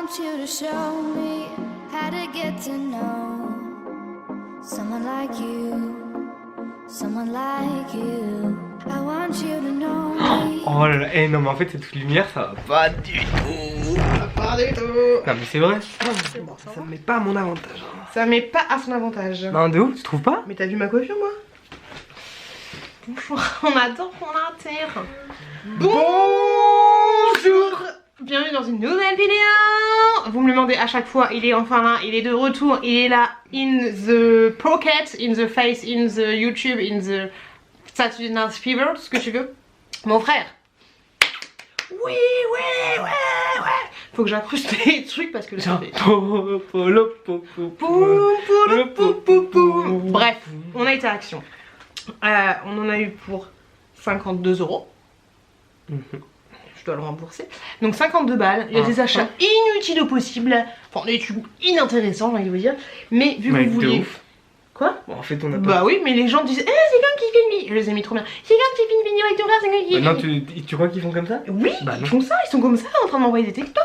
want you to show me how to get to know someone like you, someone like you. I want you to know me. Oh là là, eh non mais en fait cette lumière ça va pas du tout. Pas du tout. Non mais c'est vrai. C'est bon, Ça me met pas à mon avantage. Ça met pas à son avantage. Non de ouf, tu trouves pas? Mais t'as vu ma coiffure moi? Bonjour, on adore qu'on l'intègre. Bonjour. Bienvenue dans une nouvelle vidéo. Vous me le demandez à chaque fois, il est enfin là, il est de retour, il est là in the pocket, in the face, in the YouTube, in the Saturday Night Fever, tout ce que tu veux. Mon frère. Oui. Faut que j'incruste les trucs parce que le son fait. Bref, on a été à Action. On en a eu pour 52 €. Je dois le rembourser. Donc 52 balles. Il y a des achats inutiles au possible. Enfin, des trucs inintéressants, j'ai envie de vous dire. Mais vu que vous voulez. Quoi? Bon, en fait on a pas. Bah oui, mais les gens disent, eh, c'est comme qui fait une vidéo. Je les ai mis trop bien. C'est comme qui fait une vidéo avec ton frère, c'est comme qui. Non, tu crois qu'ils font comme ça? Oui, bah, ils font ça, ils sont comme ça en train de m'envoyer des textos.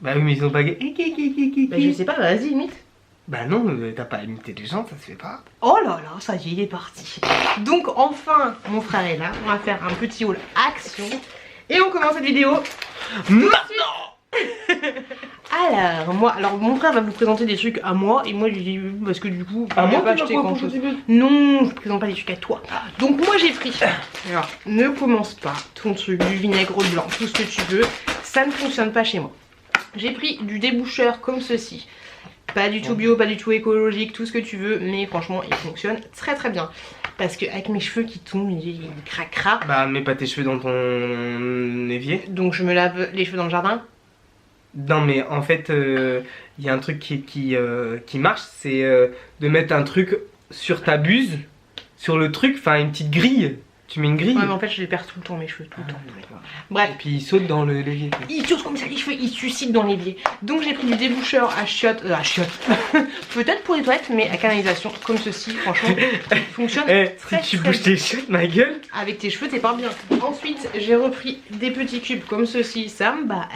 Bah oui, mais ils ont pas. Bah je sais pas, vas-y, imite. Bah non, t'as pas imité les gens, ça se fait pas. Oh là là, ça y est, il est parti. Donc enfin, mon frère est là. On va faire un petit haul action. Et on commence cette vidéo maintenant. Alors mon frère va vous présenter des trucs à moi. Et moi, je dis parce que du coup, À il moi, a pas acheté grand chose. Non, je présente pas des trucs à toi. Donc moi, j'ai pris. Alors, ne commence pas ton truc, du vinaigre blanc, tout ce que tu veux. Ça ne fonctionne pas chez moi. J'ai pris du déboucheur comme ceci. Pas du tout bio, pas du tout écologique, tout ce que tu veux, mais franchement il fonctionne très très bien. Parce que avec mes cheveux qui tombent, il craquera. Bah mets pas tes cheveux dans ton évier. Donc je me lave les cheveux dans le jardin. Non mais en fait il y a un truc qui marche, c'est de mettre un truc sur ta buse, sur le truc, enfin une petite grille. Tu mets une grille. Ouais mais en fait je les perds tout le temps mes cheveux, tout le temps. Bref. Et puis ils sautent dans l'évier. Ils sautent comme ça les cheveux, ils suscitent dans l'évier. Donc j'ai pris du déboucheur à chiottes, peut-être pour les toilettes, mais à canalisation, comme ceci, franchement, il fonctionne très, si tu très bouges tes chiottes, ma gueule. Avec tes cheveux, t'es pas bien. Ensuite, j'ai repris des petits cubes comme ceci. Samba,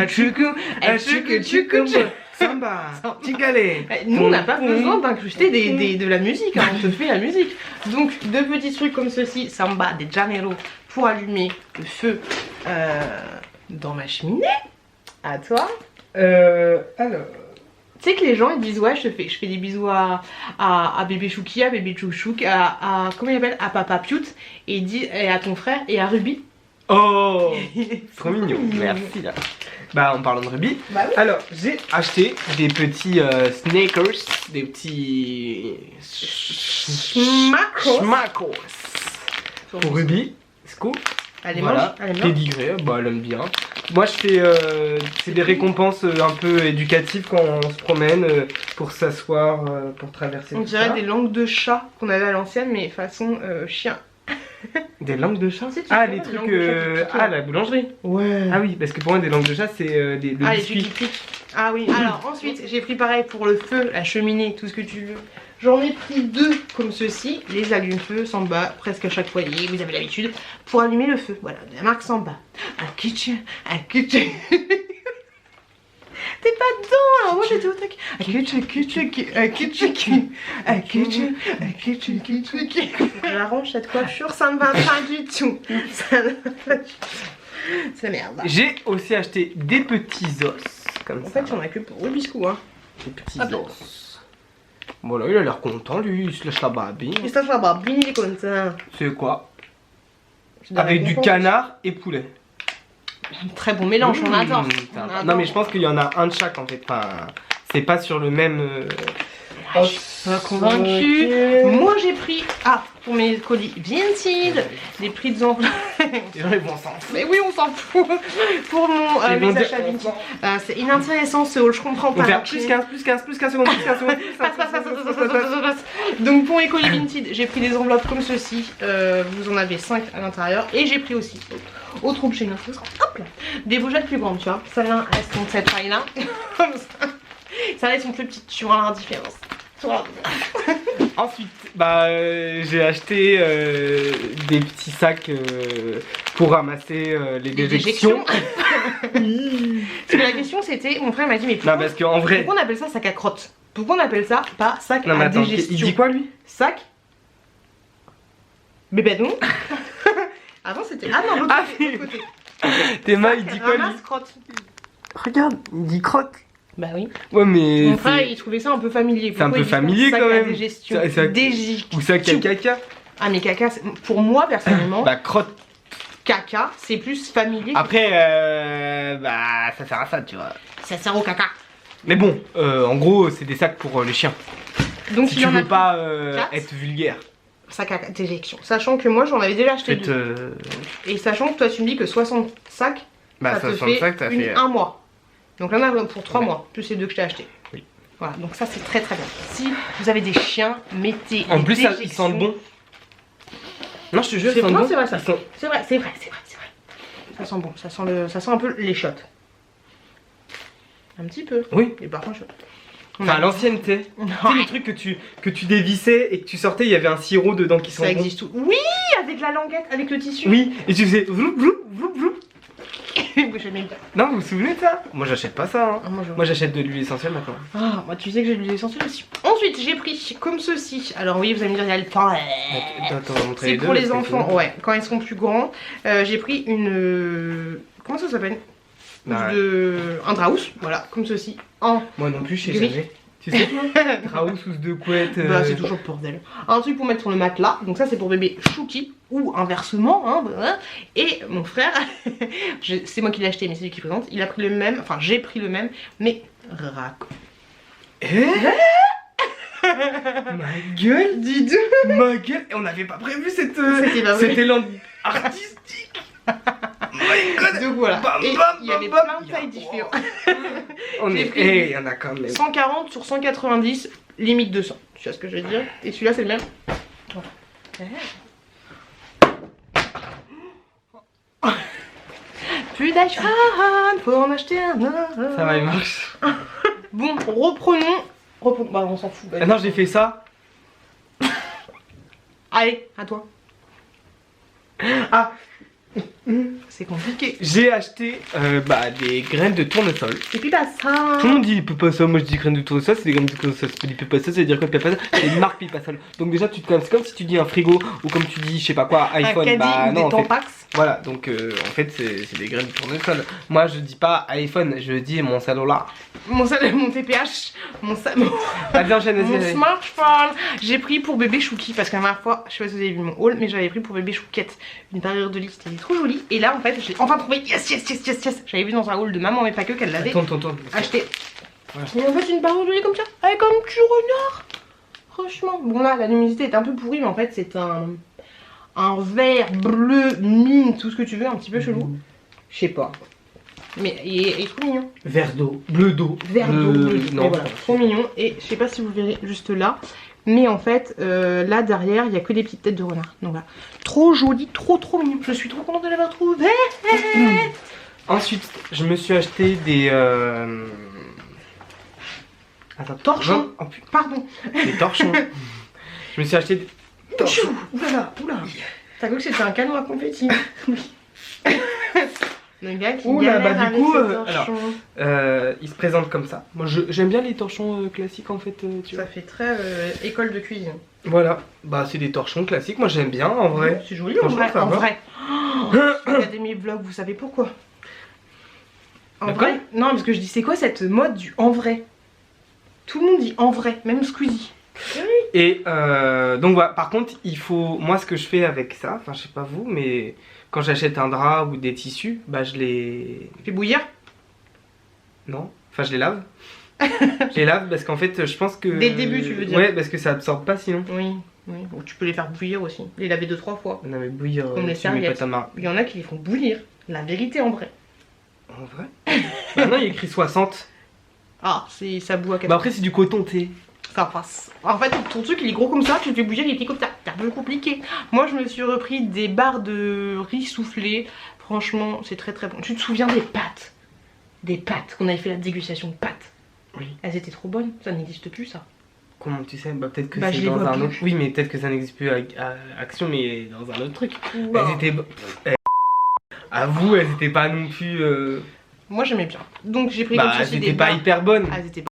cube. Samba, tigalé. Nous on n'a pas besoin d'incruster de la musique, hein. On te fait la musique. Donc deux petits trucs comme ceci, Samba de Janeiro pour allumer le feu dans ma cheminée. À toi. Alors. Tu sais que les gens ils disent ouais je fais des bisous à bébé Chouki, à bébé Chouchouk, à comment il appelle, à Papa Piut et à ton frère et à Ruby. Oh, trop mignon, merci. Bah en parlant de Ruby, bah oui. Alors j'ai acheté des petits Snickers, des petits Schmackos pour Ruby, Scoop. Elle Voilà, pédigré, bah elle aime bien. Moi je fais, c'est des récompenses un peu éducatives quand on se promène pour s'asseoir, pour traverser. On dirait des langues de chat qu'on avait à l'ancienne mais façon chien. Des langues de chat? Ah les trucs, la boulangerie. Ouais. Ah oui, parce que pour moi des langues de chat c'est des biscuits. Les trucs qui piquent. Ah oui, alors ensuite j'ai pris pareil pour le feu, la cheminée, tout ce que tu veux. J'en ai pris deux comme ceci, les allume-feu Samba, presque à chaque foyer, vous avez l'habitude, pour allumer le feu. Voilà, de la marque Samba. Un kitchen. T'es pas dedans, alors moi j'étais au tac. J'arrange cette coiffure, ça ne va pas du tout. C'est merde. J'ai aussi acheté des petits os, comme ça. En fait, j'en ai que pour le biscuit, hein. Des petits os. Voilà, il a l'air content, lui, il se lâche la babine. Il se lâche la babine, il est content. C'est quoi? Avec du canard et poulet. Très bon mélange, on adore. Non mais je pense qu'il y en a un de chaque en fait, enfin, c'est pas sur le même... Je suis pas convaincue. Moi j'ai pris, pour mes colis Vinted, des prix de enveloppes. Les gens ils vont s'en foutre. Mais oui on s'en fout. Pour mon mes achats Vinted. C'est inintéressant ce haul, je comprends pas. On va faire plus 15 secondes, Passe. Donc pour mes colis Vinted, j'ai pris des enveloppes comme ceci. Vous en avez 5 à l'intérieur. Et j'ai pris aussi, au troupe chez notre hop là, des pochettes plus grandes, tu vois. Celles-là, elles sont de cette taille-là. Comme ça. Celles-là, elles sont plus petites, tu vois la différence. Ensuite, j'ai acheté des petits sacs pour ramasser les déjections. Parce que la question c'était, mon frère m'a dit mais Non, parce qu'en vrai. pourquoi on appelle ça sac à crotte? Pourquoi on appelle ça pas sac Non, mais à attends, digestion? il dit quoi lui? Sac. Mais ben non. Avant c'était. Ah non, l'autre Ah, côté, l'autre côté. Théma, il dit quoi lui? Ramasse crotte. Regarde, il dit crotte. Bah oui. Ouais, mais. Mon frère c'est- il trouvait ça un peu familier. C'est un Pourquoi peu il dit pas familier, sac quand à même. digestion. C'est- Ou ça, caca. Ah mais caca, pour moi personnellement, Bah, crotte. caca c'est plus familier. Après, bah, ça sert à ça, tu vois. Ça sert au caca. Mais bon, en gros, c'est des sacs pour les chiens. Donc Si il tu y en a veux pas quatre. être vulgaire. sac à digestion. Sachant que moi j'en avais déjà acheté Faites, deux. Et sachant que toi tu me dis que 60 sacs, bah, ça te 65, fait t'as fait. un mois. Donc là on a pour 3 Ouais. mois, plus les deux que je t'ai acheté. Oui. Voilà, donc ça c'est très très bien. Si vous avez des chiens, mettez En les plus, ça, ils déjections. sentent bon. Non, je te jure, C'est ils sentent vrai, bon. c'est vrai, ça. Ils sont- C'est vrai, c'est vrai, c'est vrai, c'est vrai. Ça sent bon, ça sent un peu les shots. Un petit peu. Oui. Et par contre, Enfin, à l'ancienne, tu sais. Tu sais, les trucs que tu dévissais et que tu sortais, il y avait un sirop dedans qui ça sentait bon. existe tout. Oui, avec la languette, avec le tissu. Oui, et tu faisais vloup, vloup, vloup, vloup. J'aime bien. Non, vous vous souvenez de ça? Moi, j'achète pas ça. Hein. Ah, moi, je- Moi, j'achète de l'huile essentielle maintenant. Ah, moi tu sais que j'ai de l'huile essentielle aussi. Ensuite, j'ai pris comme ceci. Alors oui, vous allez me dire, il y a le temps. Attends, on va montrer C'est les deux. pour les parce que enfants, sinon- ouais, quand ils seront plus grands. J'ai pris une. Comment ça s'appelle? Bah, Un draus, voilà, comme ceci. En. moi non plus, je sais Gris. jamais. Tu sais quoi? Traous ou de couette. Bah, c'est toujours le bordel. Un truc pour mettre sur le matelas. Donc, ça, c'est pour bébé Chouki. Ou inversement. Hein, voilà. Et mon frère, c'est moi qui l'ai acheté, mais c'est lui qui présente. Il a pris le même. Enfin, j'ai pris le même. Mais raco. Ma gueule, Dis donc. ma gueule. Et on n'avait pas prévu cette, C'était pas vrai. cet élan artistique. My God. Donc voilà. Bam, Et bam, il y avait bam, plein bam. de tailles différentes. On J'ai est. pris- Eh, il y en a quand même. 140 sur 190, limite 200. Tu vois ce que je veux dire? Et celui-là, c'est le même. Plus d'iPhone, faut en acheter un autre. Ça va, il marche. Bon, reprenons. Bah, on s'en fout. Ah non, j'ai fait ça. Allez, à toi. Ah, C'est compliqué. j'ai acheté bah, des graines de tournesol. Et puis bah ça. Tout le monde dit Pipassol, moi je dis graines de tournesol, c'est des graines de tournesol. Si tu dis Pipassol, ça veut dire quoi Pipassol? C'est une marque Pipassol. Donc déjà, tu te connais, c'est comme si tu dis un frigo ou comme tu dis, je sais pas quoi, iPhone. Un caddie Bah ou non, en des fait. Tampax. Voilà, donc en fait, c'est des graines de tournesol. Moi je dis pas iPhone, je dis mon cellulaire. Mon TPH. Vas-y, enchaîne, Mon vas-y. smartphone. J'ai pris pour bébé Chouki parce que la dernière fois, je sais pas si vous avez vu mon haul, mais j'avais pris pour bébé Chouquette une parure de liste, elle est trop jolie. Et là en fait, j'ai enfin trouvé. Yes. J'avais vu dans un haul de maman mais pas que qu'elle l'avait Tourne. acheté. Voilà. Et en fait, une parure de lait comme ça, avec un petit renard. Franchement, bon là, la luminosité est un peu pourrie, mais en fait, c'est un vert bleu mine, tout ce que tu veux, un petit peu chelou. Je sais pas. Mais il est trop mignon. Vert d'eau, bleu d'eau. Vert d'eau, bleu. Non, Mais voilà, trop mignon. Et je sais pas si vous verrez juste là. Mais en fait, là derrière, il y a que des petites têtes de renard. Donc là, trop joli, trop mignon. Je suis trop contente de l'avoir trouvé. Ensuite, je me suis acheté des. Attends, Torchons. Oh, putain, Pardon. des torchons. Je me suis acheté des torchons. Oulala. T'as cru que c'était un canon à confetti? Oui. Le gars qui Oula, galère bah, du avec coup, ses alors, torchons. ils se présentent comme ça. Moi, j'aime bien les torchons classiques en fait. Tu vois. Ça fait très école de cuisine. Voilà, bah c'est des torchons classiques. Moi, j'aime bien en vrai. C'est joli en Franchement, vrai. ça En va. vrai. Regardez mes vlogs, vous savez pourquoi? En De quoi? vrai. Non, parce que je dis, c'est quoi cette mode du en vrai? Tout le monde dit en vrai, même Squeezie. Et donc voilà, par contre, il faut. Moi, ce que je fais avec ça, enfin, je sais pas vous, mais quand j'achète un drap ou des tissus, bah je les. Tu fais bouillir? Non, enfin, je les lave. Je les lave parce qu'en fait, je pense que. Dès le début, tu veux dire? Ouais, parce que ça absorbe pas sinon. Oui. Bon, tu peux les faire bouillir aussi. Les laver 2-3 fois. On avait bouillir. Comme les tu mets pas serviettes. ta main. Il y en a qui les font bouillir. La vérité en vrai. En vrai Maintenant, il y a écrit 60. Ah, ça bout à 4. Bah après, c'est du coton, tu sais. Ça passe. En fait, ton truc il est gros comme ça, tu le fais bouillir, il est petit comme ça. C'est un peu compliqué. Moi, je me suis repris des barres de riz soufflé. Franchement, c'est très bon. Tu te souviens des pâtes? Des pâtes qu'on avait fait la dégustation de pâtes. Oui. Elles étaient trop bonnes. Ça n'existe plus, ça. Comment tu sais? Bah peut-être que Bah, c'est je les dans vois un plus. autre. Oui, mais peut-être que ça n'existe plus à Action, mais dans un autre truc. Wow. Elles étaient. À vous, elles étaient pas non plus. Moi j'aimais bien. Donc j'ai pris Bah, comme elles ceci étaient des pas barres. hyper bonnes. Ah, elles étaient pas.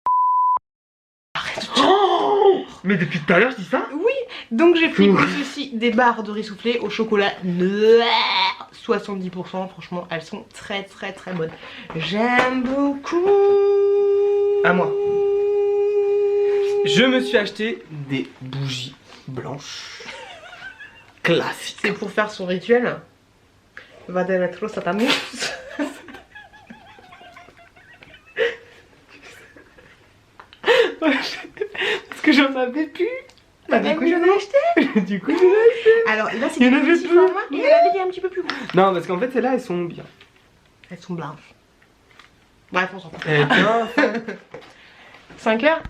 Oh, mais depuis tout à l'heure, je dis ça. Oui, donc j'ai pris Ouh. comme ceci des barres de riz soufflé au chocolat noir. 70%, franchement, elles sont très très très bonnes. J'aime beaucoup. À moi. Je me suis acheté des bougies blanches. Classique. C'est pour faire son rituel. Va de mettre à ta mousse. Parce que j'en avais plus. Bah, du coup, j'en ai acheté. Du coup, j'en ai acheté. Alors là, c'est Il y en des avait petits peu. formats et il y en avait des un petit peu plus gros. Non, parce qu'en fait, celles-là, elles sont bien. Elles sont blanches. Bref, on s'en fout. Eh bien. 5 heures.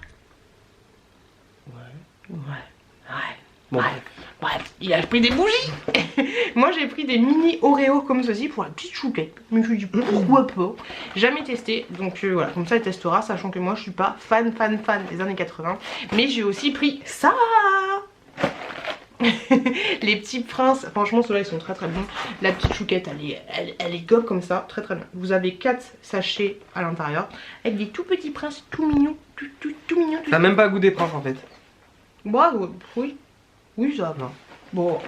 Ouais. Ouais. Bon. Bref, il a pris des bougies. Moi j'ai pris des mini Oreo comme ceci pour la petite chouquette. Je me suis dit pourquoi pas. Jamais testé, donc voilà, comme ça il testera, sachant que moi je suis pas fan des années 80. Mais j'ai aussi pris ça. Les petits princes, franchement ceux-là ils sont très très bons. La petite chouquette elle est gobe comme ça, très très bien. Vous avez 4 sachets à l'intérieur avec des tout petits princes tout mignons, tout mignons. T'as même pas goût des princes en fait. Bravo, oui. Oui, ça va. Bon.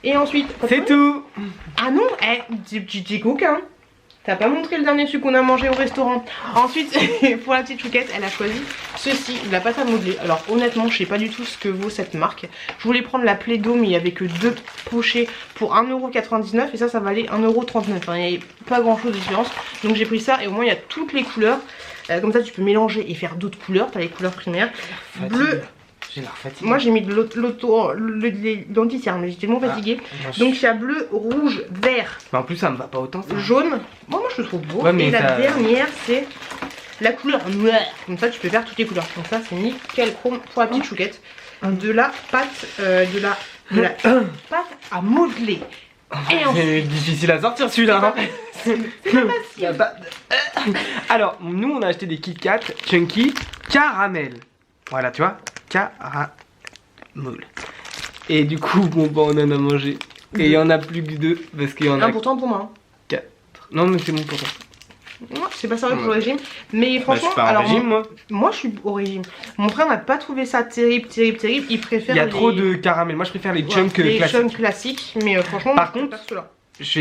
Et ensuite. C'est tout. Ah non, tu t'es coquin. T'as pas montré le dernier truc qu'on a mangé au restaurant. Ensuite, pour la petite chouquette, elle a choisi ceci, de la pâte à modeler. Alors honnêtement, je sais pas du tout ce que vaut cette marque. Je voulais prendre la Play-Doh, mais il y avait que 2 pochets pour 1,99€ et ça valait 1,39€. Enfin, il n'y avait pas grand chose de différence. Donc j'ai pris ça et au moins il y a toutes les couleurs. Comme ça, tu peux mélanger et faire d'autres couleurs. T'as les couleurs primaires. Bleu. J'ai l'air fatigué. Moi j'ai mis de l'anti-cerne, mais j'étais tellement fatiguée. Donc il y a bleu, rouge, vert, Mais en plus, ça me va pas autant ça. jaune. Moi je le trouve beau. Ouais, mais et la ça- dernière c'est la couleur noire. Comme ça tu peux faire toutes les couleurs. Donc ça c'est nickel chrome pour la petite chouquette. De la pâte, de la pâte à modeler. Et ensuite, C'est difficile à sortir celui-là. Hein. c'est pas facile. Alors, nous on a acheté des Kit Kat Chunky caramel. Voilà, tu vois, caramel. Et du coup, bon, bah, on en a mangé. Et il y en a plus que 2 parce qu'il y en a Non, pourtant pour moi. 4. Non, mais c'est bon pour toi. Non, c'est pas sérieux pour le régime. Mais Bah, je franchement, suis pas en alors régime, moi. moi je suis au régime. Mon frère n'a pas trouvé ça terrible. Il préfère Il y a les... trop de caramel. Moi, je préfère les Voilà, chunks les classiques. chunks classiques, mais franchement, Par moi, je contre, préfère ceux-là. Je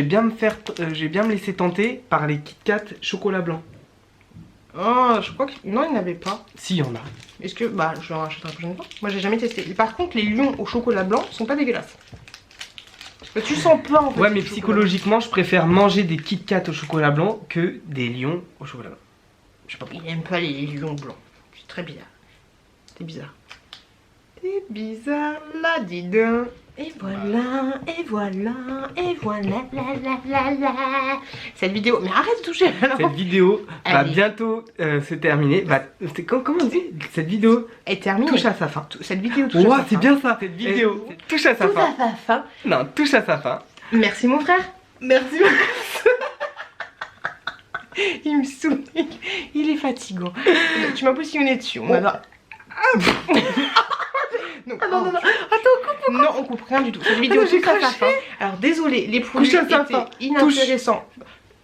vais bien me laisser tenter par les Kit Kat chocolat blanc. Oh, je crois que. Non, il n'y en avait pas. Si, il y en a. Est-ce que. Bah, je vais en racheter la prochaine fois. Moi, j'ai jamais testé. Et par contre, les lions au chocolat blanc sont pas dégueulasses. Bah, tu sens pas en fait. Ouais, le mais chocolat. psychologiquement, je préfère manger des Kit Kat au chocolat blanc que des lions au chocolat blanc. Je sais pas pourquoi. Il aime pas les lions blancs. C'est très bizarre. T'es bizarre. T'es bizarre, là, dis donc. Et voilà, et voilà, et voilà, la. Cette vidéo. Mais arrête de toucher la Cette vidéo va Allez. bientôt se terminer. Comment on dit? Cette vidéo est terminée. touche à sa fin. Cette vidéo touche à Ouah, sa c'est fin. bien ça. Cette vidéo touche à sa Tout fin. à sa fin. Non, touche à sa fin. Merci mon frère. Merci. Il me saoule. Il est fatigant. Tu m'as positionné dessus. On adore. Non, non. Attends, non, on coupe rien du tout. Cette vidéo j'ai touche à sa craché. fin. Alors désolé, les produits Touche à sa étaient fin. inintéressants.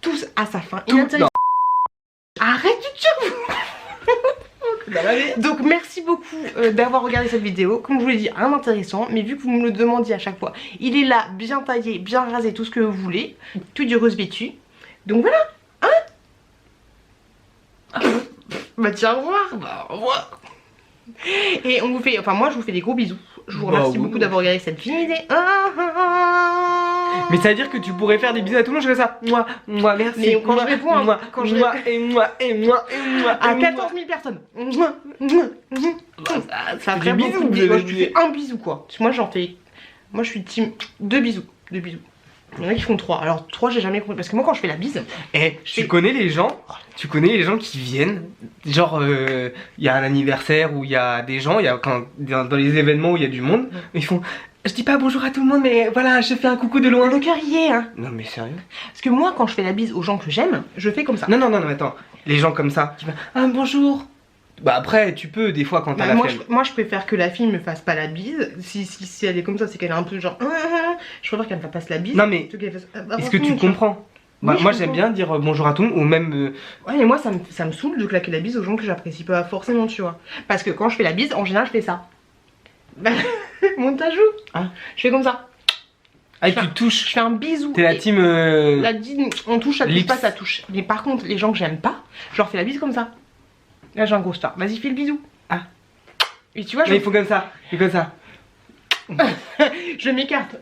Tous à sa fin. Tout- Inintéressants. Arrête de te Bah, allez. Donc merci beaucoup d'avoir regardé cette vidéo. Comme je vous l'ai dit, rien d'intéressant, mais vu que vous me le demandiez à chaque fois, il est là, bien taillé, bien rasé, tout ce que vous voulez, tout du rose vêtu. Donc voilà, hein. Bah tiens, au revoir. Bah, au revoir. Et on vous fait, enfin moi je vous fais des gros bisous. Je vous Bah, remercie oui. beaucoup d'avoir regardé cette vidéo. Mais ça veut dire que tu pourrais faire des bisous à tout le monde, je fais ça. Moi, merci. Mais quand je réponds, hein, moi, quand je moi, et moi, et moi, et moi. à et 14 000 personnes. Ça fait ferait des beaucoup bisous, de vous bisous. Moi, avez je dit. fais un bisou quoi. Moi j'en fais. Moi je suis team 2 bisous. 2 bisous. Il y en a qui font 3. Alors 3 j'ai jamais compris. Parce que moi quand je fais la bise. Eh, tu connais les gens qui viennent, genre il y a un anniversaire où il y a des gens, il y a quand dans les événements où il y a du monde, ils font je dis pas bonjour à tout le monde mais voilà, je fais un coucou de loin. Le cœur y est hein. Non mais sérieux? Parce que moi quand je fais la bise aux gens que j'aime, je fais comme ça. Non, attends, les gens comme ça qui font ah bonjour. Bah après, tu peux des fois quand t'as la flemme. moi, je préfère que la fille me fasse pas la bise. Si elle est comme ça, c'est qu'elle est un peu genre. Je préfère qu'elle me fasse la bise. Non, mais plutôt qu'elle fasse, est-ce que tu comprends? Bah, Oui, moi je j'aime comprends. bien dire bonjour à tout le monde ou même Ouais, mais moi, ça me saoule de claquer la bise aux gens que j'apprécie pas forcément, tu vois. Parce que quand je fais la bise, en général, je fais ça. Monte ta joue. Ah. Je fais comme ça. ah, je tu touches. Je fais un bisou. T'es la Et team la bise, on touche, ça touche lips. pas, ça touche. Mais par contre, les gens que j'aime pas, je leur fais la bise comme ça. Là, j'ai un gros star. Vas-y, fais le bisou. Ah. Et tu vois, Mais il faut comme ça, il faut comme ça. je m'écarte.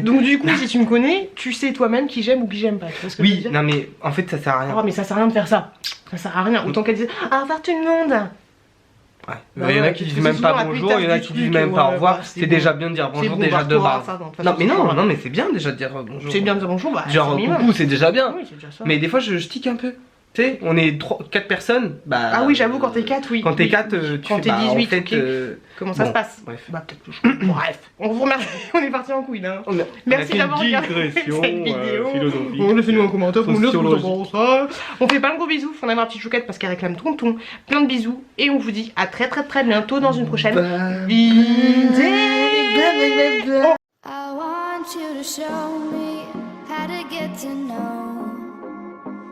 Donc du coup, si tu me connais, tu sais toi-même qui j'aime ou qui j'aime pas. Tu vois ce que je veux Oui, dire? non mais en fait ça sert à rien. Oh mais ça sert à rien de faire ça. Ça sert à rien. Autant qu'elle dise au revoir tout le monde. Ouais. Bah Il y en a ouais, qui parce disent que même c'est pas souvent la bonjour, il y en a pétasse qui du disent truc, même pas au ouais, revoir. bah, c'est c'est déjà bon. bien de dire C'est bonjour bon, déjà de barre-toi, base. ça, de toute façon, Non mais c'est non, normal. non mais c'est bien déjà de dire bonjour. C'est bien de dire bonjour, bah Genre c'est minimum. coucou c'est déjà bien. Oui, c'est déjà ça. Mais des fois je tique un peu. Tu sais, on est 4 personnes. Bah, Ah oui, j'avoue, quand t'es 4, oui. Quand t'es Oui, 4, oui. tu Quand fais t'es bah, 18, en fait, ok. Comment ça bon, se passe? bref. Bah peut-être que je... Bref, on vous remercie. On est parti en couille là. On a Merci fait une d'avoir regardé digression, cette vidéo. philosophique. Laissez-nous un commentaire pour nous dire ce que vous en Sociologique. pensez. On fait pas un gros bisou, on a ma petite chouquette parce qu'elle réclame tonton. Plein de bisous et on vous dit à très bientôt dans une prochaine vidéo. I want you to show me how to get to know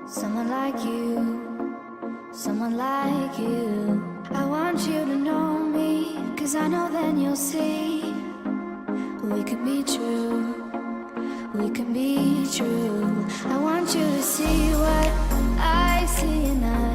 someone like you, someone like you. I want you to know me, 'cause I know then you'll see we could be true, we can be true. I want you to see what I see and I